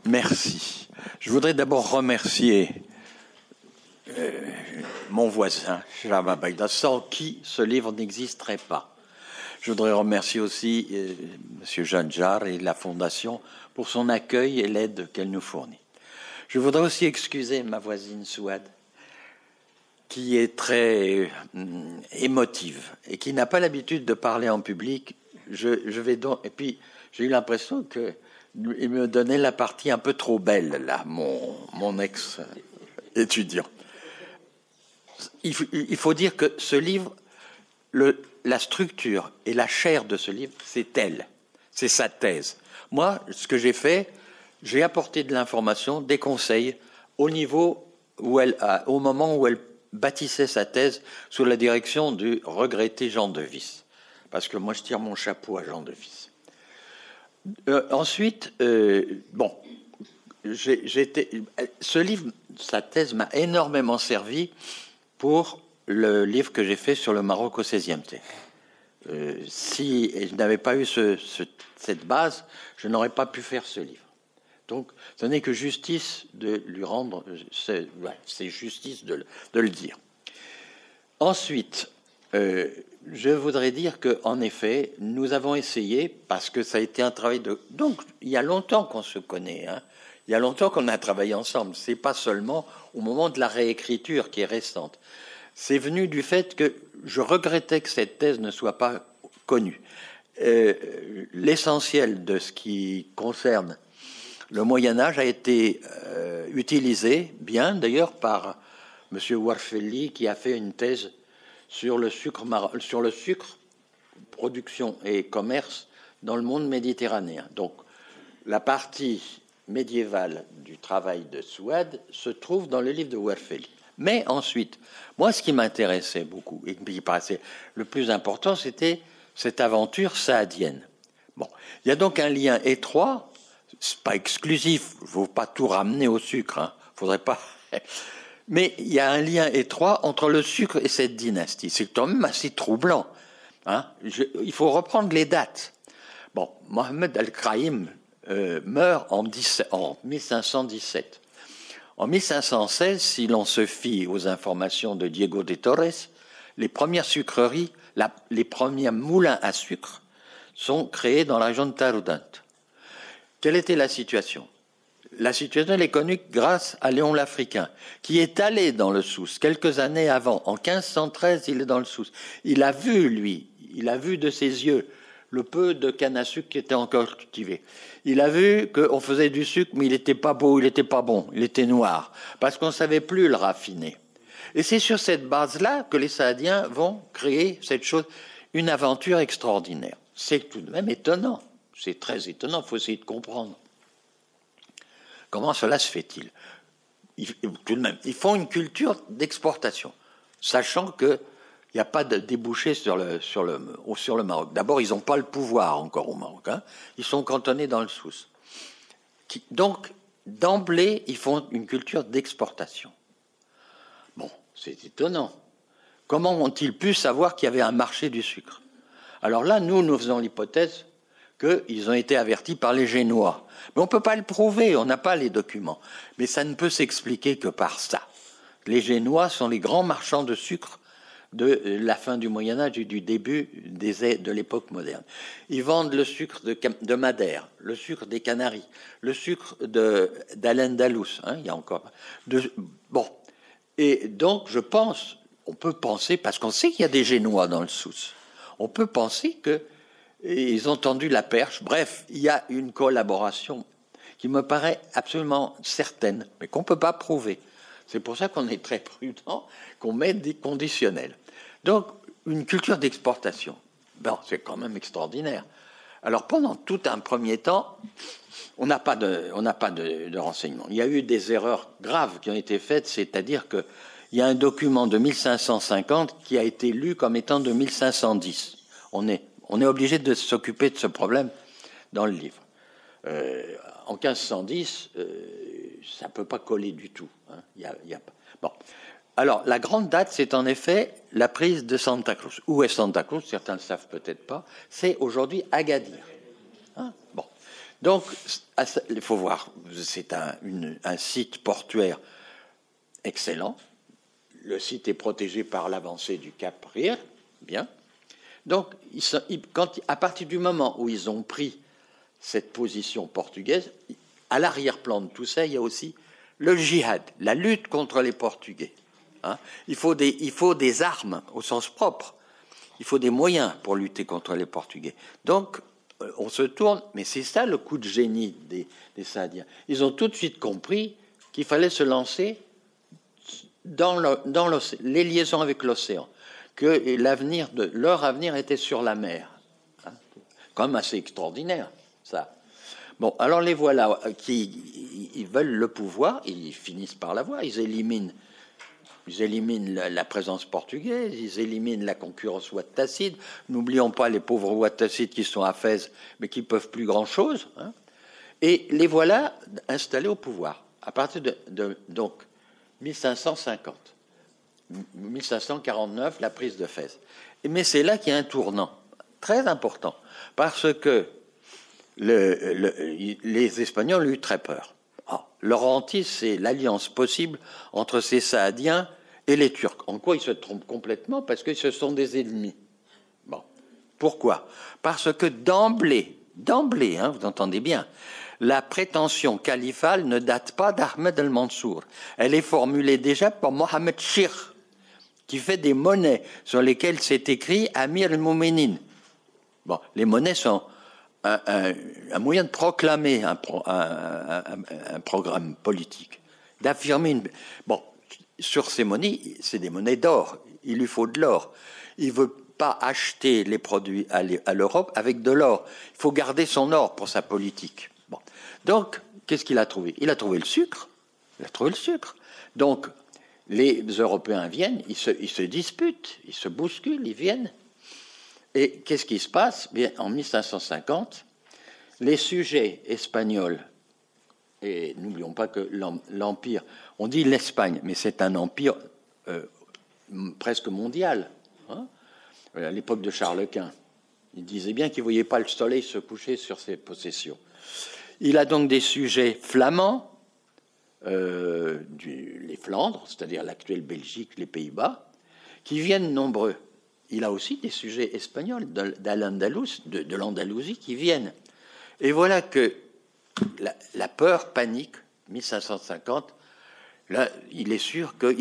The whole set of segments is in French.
Merci. Je voudrais d'abord remercier mon voisin, Shlama Bagdad, sans qui ce livre n'existerait pas. Je voudrais remercier aussi M. Janjar et la Fondation pour son accueil et l'aide qu'elle nous fournit. Je voudrais aussi excuser ma voisine Souad, qui est très émotive et qui n'a pas l'habitude de parler en public. Je vais donc, et puis j'ai eu l'impression qu'il me donnait la partie un peu trop belle, là, mon ex-étudiant. Il faut dire que ce livre, la structure et la chair de ce livre, c'est elle, c'est sa thèse. Moi, ce que j'ai fait, j'ai apporté de l'information, des conseils au niveau au moment où elle bâtissait sa thèse sous la direction du regretté Jean Devis. Parce que moi, je tire mon chapeau à Jean Devis. Ensuite, ce livre, sa thèse m'a énormément servi pour le livre que j'ai fait sur le Maroc au XVIe siècle. Si je n'avais pas eu cette base, je n'aurais pas pu faire ce livre. Donc, ce n'est que justice de lui rendre, c'est justice de le dire. Ensuite, je voudrais dire qu'en effet, nous avons essayé, parce que ça a été un travail de... Donc, il y a longtemps qu'on se connaît, hein. Il y a longtemps qu'on a travaillé ensemble. C'est pas seulement au moment de la réécriture qui est récente. C'est venu du fait que je regrettais que cette thèse ne soit pas connue. L'essentiel de ce qui concerne le Moyen-Âge a été utilisé, bien d'ailleurs, par M. Warfelli, qui a fait une thèse sur le sucre, production et commerce dans le monde méditerranéen. Donc, la partie médiévale du travail de Souad se trouve dans le livre de Warfelli. Mais ensuite, moi, ce qui m'intéressait beaucoup et qui paraissait le plus important, c'était cette aventure saadienne. Bon, il y a donc un lien étroit, c'est pas exclusif, il ne faut pas tout ramener au sucre, hein, faudrait pas. Mais il y a un lien étroit entre le sucre et cette dynastie. C'est quand même assez troublant. Hein. Il faut reprendre les dates. Bon, Mohamed Al-Kraïm meurt en 1517. En 1516, si l'on se fie aux informations de Diego de Torres, les premières sucreries, les premiers moulins à sucre sont créés dans la région de Taroudant. Quelle était la situation ? La situation, elle est connue grâce à Léon l'Africain, qui est allé dans le Souss quelques années avant. En 1513, il est dans le Souss. Il a vu, lui, de ses yeux le peu de canne à sucre qui était encore cultivé. Il a vu qu'on faisait du sucre, mais il n'était pas beau, il n'était pas bon, il était noir, parce qu'on ne savait plus le raffiner. Et c'est sur cette base-là que les Saadiens vont créer cette chose, une aventure extraordinaire. C'est tout de même étonnant, c'est très étonnant, il faut essayer de comprendre. Comment cela se fait-il ? Tout de même, ils font une culture d'exportation, sachant qu'il n'y a pas de débouché sur le Maroc. D'abord, ils n'ont pas le pouvoir encore au Maroc. Hein. Ils sont cantonnés dans le Souss. Donc, d'emblée, ils font une culture d'exportation. Bon, c'est étonnant. Comment ont-ils pu savoir qu'il y avait un marché du sucre ? Alors là, nous faisons l'hypothèse qu'ils ont été avertis par les Génois. Mais on ne peut pas le prouver, on n'a pas les documents. Mais ça ne peut s'expliquer que par ça. Les Génois sont les grands marchands de sucre de la fin du Moyen-Âge et du début de l'époque moderne. Ils vendent le sucre de Madère, le sucre des Canaries, le sucre d'Al-Andalus. Hein, il y a encore... Bon. Et donc, je pense, on peut penser, parce qu'on sait qu'il y a des Génois dans le Souss, on peut penser qu'ils ont tendu la perche. Bref, il y a une collaboration qui me paraît absolument certaine, mais qu'on ne peut pas prouver. C'est pour ça qu'on est très prudent, qu'on met des conditionnels. Donc, une culture d'exportation, bon, c'est quand même extraordinaire. Alors, pendant tout un premier temps, on n'a pas de renseignements. Il y a eu des erreurs graves qui ont été faites, c'est-à-dire qu'il y a un document de 1550 qui a été lu comme étant de 1510. On est obligé de s'occuper de ce problème dans le livre. En 1510, ça ne peut pas coller du tout. Hein. Bon. Alors, la grande date, c'est en effet la prise de Santa Cruz. Où est Santa Cruz ? Certains ne le savent peut-être pas. C'est aujourd'hui Agadir. Hein. Bon. Donc, il faut voir, c'est un site portuaire excellent. Le site est protégé par l'avancée du Cap Rir, bien. Donc, à partir du moment où ils ont pris cette position portugaise, à l'arrière-plan de tout ça, il y a aussi le djihad, la lutte contre les Portugais. Hein, il faut des armes au sens propre. Il faut des moyens pour lutter contre les Portugais. Donc, on se tourne, mais c'est ça le coup de génie des Saadiens. Ils ont tout de suite compris qu'il fallait se lancer dans les liaisons avec l'océan, que leur avenir était sur la mer. Hein, quand même assez extraordinaire, ça. Bon, alors les voilà ils veulent le pouvoir, ils finissent par l'avoir, ils éliminent la présence portugaise, ils éliminent la concurrence ouattacide. N'oublions pas les pauvres ouattacides qui sont à Fès, mais qui ne peuvent plus grand-chose. Hein. Et les voilà installés au pouvoir, à partir de donc 1550. 1549, la prise de Fès. Mais c'est là qu'il y a un tournant très important, parce que les Espagnols ont eu très peur. Leur hantise, c'est l'alliance possible entre ces Saadiens et les Turcs. En quoi ils se trompent complètement? Parce que ce sont des ennemis. Bon. Pourquoi? Parce que d'emblée, hein, vous entendez bien, la prétention califale ne date pas d'Ahmed el-Mansour. Elle est formulée déjà par Mohamed Shir, qui fait des monnaies sur lesquelles c'est écrit Amir el-Mouminin. Bon, les monnaies sont un moyen de proclamer un programme politique, d'affirmer Bon, sur ces monnaies, c'est des monnaies d'or, il lui faut de l'or. Il ne veut pas acheter les produits à l'Europe avec de l'or. Il faut garder son or pour sa politique. Bon. Donc, qu'est-ce qu'il a trouvé? Il a trouvé le sucre. Donc, les Européens viennent, ils se disputent, ils se bousculent, ils viennent. Et qu'est-ce qui se passe? Bien, en 1550, les sujets espagnols, et n'oublions pas que l'empire, on dit l'Espagne, mais c'est un empire presque mondial. Hein, à l'époque de Charles Quint, il disait bien qu'il ne voyait pas le soleil se coucher sur ses possessions. Il a donc des sujets flamands, les Flandres, c'est-à-dire l'actuelle Belgique, les Pays-Bas, qui viennent nombreux. Il a aussi des sujets espagnols de l'Andalousie qui viennent. Et voilà que la peur panique, 1550, là, il est sûr que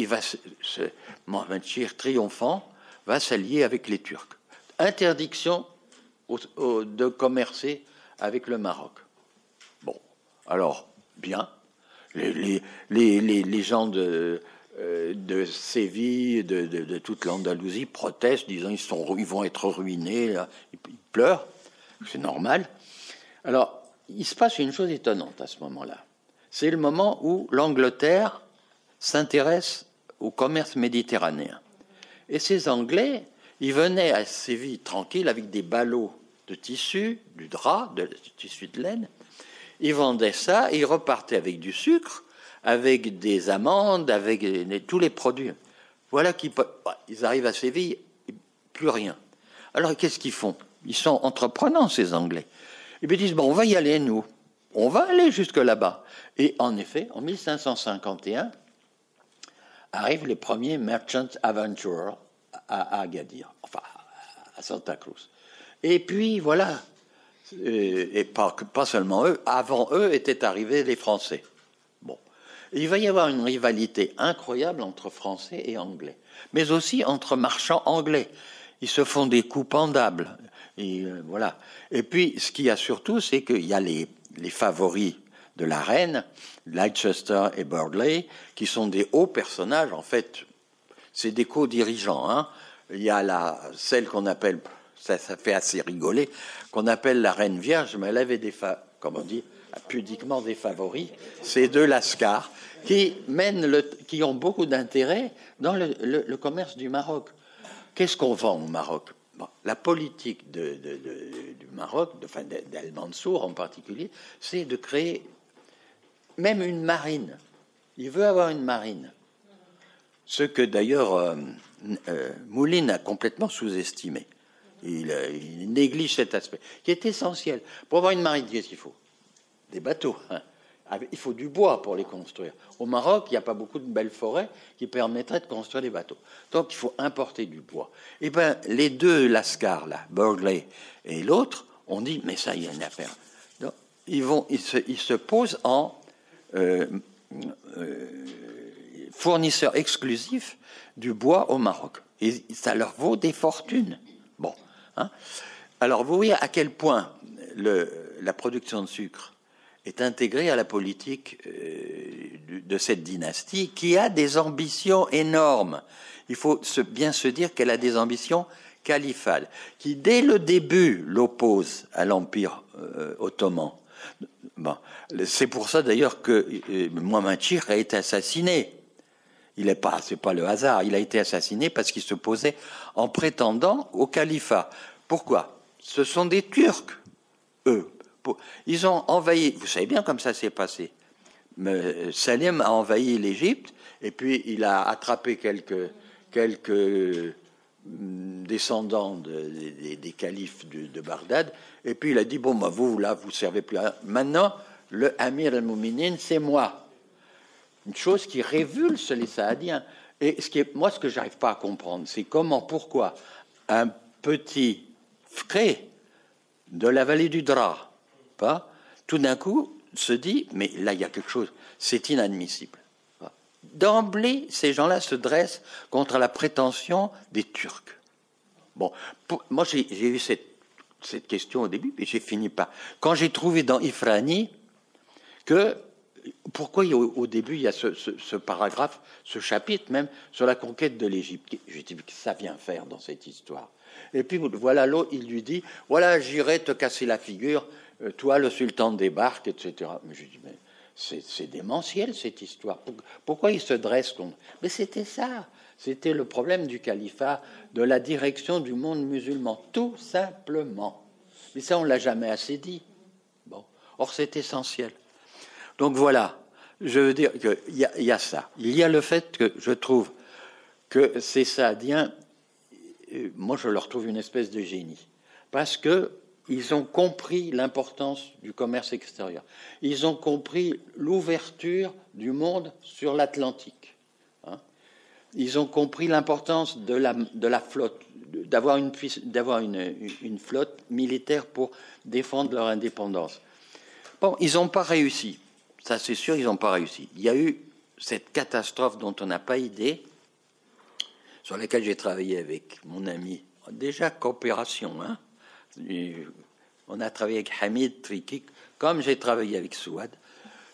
Mohamed Shir, triomphant, va s'allier avec les Turcs. Interdiction de commercer avec le Maroc. Bon, alors, bien. Les gens de Séville, de toute l'Andalousie protestent, disant ils vont être ruinés, là. Ils pleurent, c'est normal. Alors, il se passe une chose étonnante à ce moment-là. C'est le moment où l'Angleterre s'intéresse au commerce méditerranéen. Et ces Anglais, ils venaient à Séville tranquilles avec des ballots de tissu, du drap, du tissu de laine. Ils vendaient ça et ils repartaient avec du sucre, avec des amandes, avec tous les produits. Voilà ils arrivent à Séville, plus rien. Alors qu'est-ce qu'ils font? Ils sont entreprenants, ces Anglais. Ils me disent, bon, on va y aller, nous. On va aller jusque là-bas. Et en effet, en 1551, arrivent les premiers Merchant Adventurers à Agadir, enfin à Santa Cruz. Et puis, voilà, et pas seulement eux, avant eux étaient arrivés les Français. Bon. Il va y avoir une rivalité incroyable entre Français et Anglais, mais aussi entre marchands anglais. Ils se font des coups pendables. Et, voilà. Et puis, ce qu'il y a surtout, c'est qu'il y a les favoris de la reine, Leicester et Burghley, qui sont des hauts personnages. En fait, c'est des co-dirigeants. Hein. Il y a celle qu'on appelle, ça fait assez rigoler, qu'on appelle la reine vierge, mais elle avait comme on dit, pudiquement des favoris. C'est deux lascars qui ont beaucoup d'intérêt dans le commerce du Maroc. Qu'est-ce qu'on vend au Maroc? La politique du Maroc, d'Al-Mansour en particulier, c'est de créer même une marine. Il veut avoir une marine. Ce que d'ailleurs Moulin a complètement sous-estimé. Il néglige cet aspect, qui est essentiel. Pour avoir une marine, qu'est-ce qu'il faut? des bateaux. Il faut du bois pour les construire. Au Maroc, il n'y a pas beaucoup de belles forêts qui permettraient de construire des bateaux. Donc, il faut importer du bois. Et bien, les deux lascars, là, Burghley et l'autre, ont dit, mais ça, il y a une affaire. Donc, ils se posent en fournisseurs exclusifs du bois au Maroc. Et ça leur vaut des fortunes. Bon. Hein. Alors, vous voyez à quel point la production de sucre est intégrée à la politique de cette dynastie qui a des ambitions énormes. Il faut bien se dire qu'elle a des ambitions califales, qui dès le début l'opposent à l'Empire ottoman. Bon. C'est pour ça d'ailleurs que Muhammad a été assassiné. C'est pas le hasard, il a été assassiné parce qu'il se posait en prétendant au califat. Pourquoi? Ce sont des Turcs, eux. Ils ont envahi, vous savez bien comme ça s'est passé. Salim a envahi l'Égypte et puis il a attrapé quelques descendants des califes de Bagdad et puis il a dit bon bah vous là vous servez plus à rien. Maintenant le Amir al-Mouminin c'est moi. Une chose qui révulse les Saadiens. Et ce que j'arrive pas à comprendre, c'est pourquoi un petit fré de la vallée du Dra tout d'un coup se dit mais là il y a quelque chose, c'est inadmissible. D'emblée, ces gens-là se dressent contre la prétention des Turcs. Bon, moi j'ai eu cette question au début, et j'ai fini par quand j'ai trouvé dans Ifrani que pourquoi au début il y a ce paragraphe, ce chapitre même sur la conquête de l'Égypte. J'ai dit que ça vient faire dans cette histoire. Et puis voilà l'autre, il lui dit voilà j'irai te casser la figure. Toi, le sultan débarque, etc. Mais je dis, mais c'est démentiel cette histoire. Pourquoi il se dresse contre... Mais c'était ça. C'était le problème du califat, de la direction du monde musulman, tout simplement. Mais ça, on l'a jamais assez dit. Bon, or c'est essentiel. Donc voilà, je veux dire qu'il y a ça. Il y a le fait que je trouve que ces Saadiens, moi je leur trouve une espèce de génie, parce que ils ont compris l'importance du commerce extérieur. Ils ont compris l'ouverture du monde sur l'Atlantique. Hein. Ils ont compris l'importance de la flotte, d'avoir une flotte militaire pour défendre leur indépendance. Bon, ils n'ont pas réussi. Ça, c'est sûr, ils n'ont pas réussi. Il y a eu cette catastrophe dont on n'a pas idée, sur laquelle j'ai travaillé avec mon ami. Déjà, coopération, hein. On a travaillé avec Hamid Triki, comme j'ai travaillé avec Souad,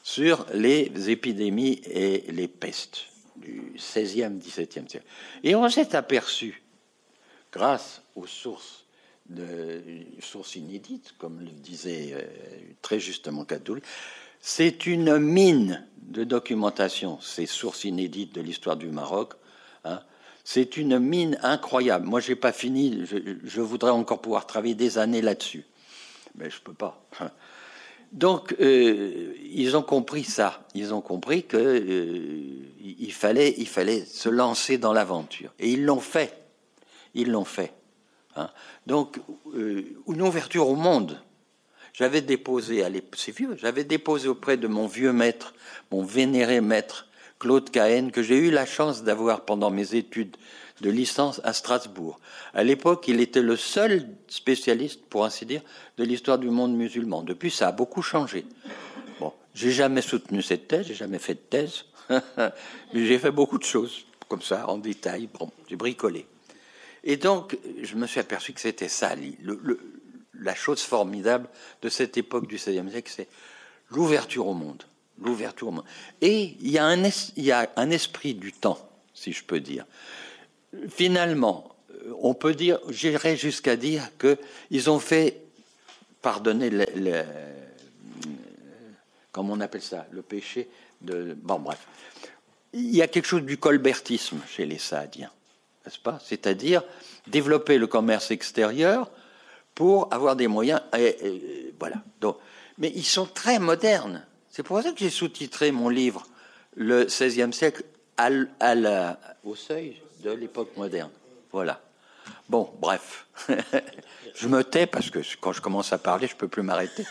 sur les épidémies et les pestes du XVIe, XVIIe siècle. Et on s'est aperçu, grâce aux sources inédites, comme le disait très justement Kadoul, c'est une mine de documentation, ces sources inédites de l'histoire du Maroc, hein. C'est une mine incroyable. Moi, j'ai pas fini. Je voudrais encore pouvoir travailler des années là-dessus, mais je peux pas. Donc, ils ont compris ça. Ils ont compris que il fallait se lancer dans l'aventure, et ils l'ont fait. Ils l'ont fait. Hein. Donc, une ouverture au monde. J'avais déposé auprès de mon vieux maître, mon vénéré maître, Claude Cahen, que j'ai eu la chance d'avoir pendant mes études de licence à Strasbourg. À l'époque, il était le seul spécialiste, pour ainsi dire, de l'histoire du monde musulman. Depuis, ça a beaucoup changé. Bon, j'ai jamais soutenu cette thèse, j'ai jamais fait de thèse, mais j'ai fait beaucoup de choses, comme ça, en détail. Bon, j'ai bricolé. Et donc, je me suis aperçu que c'était ça, la chose formidable de cette époque du XVIe siècle, c'est l'ouverture au monde. L'ouverture au monde. Et il y a un esprit du temps, si je peux dire. Finalement, on peut dire, j'irais jusqu'à dire qu'ils ont fait, pardonnez, comment on appelle ça, le péché de... Bon, bref. Il y a quelque chose du colbertisme chez les Saadiens, n'est-ce pas? C'est-à-dire développer le commerce extérieur pour avoir des moyens. Voilà. Donc, mais ils sont très modernes. C'est pour ça que j'ai sous-titré mon livre Le XVIe siècle au seuil de l'époque moderne. Voilà. Bon, bref. Je me tais parce que quand je commence à parler, je ne peux plus m'arrêter.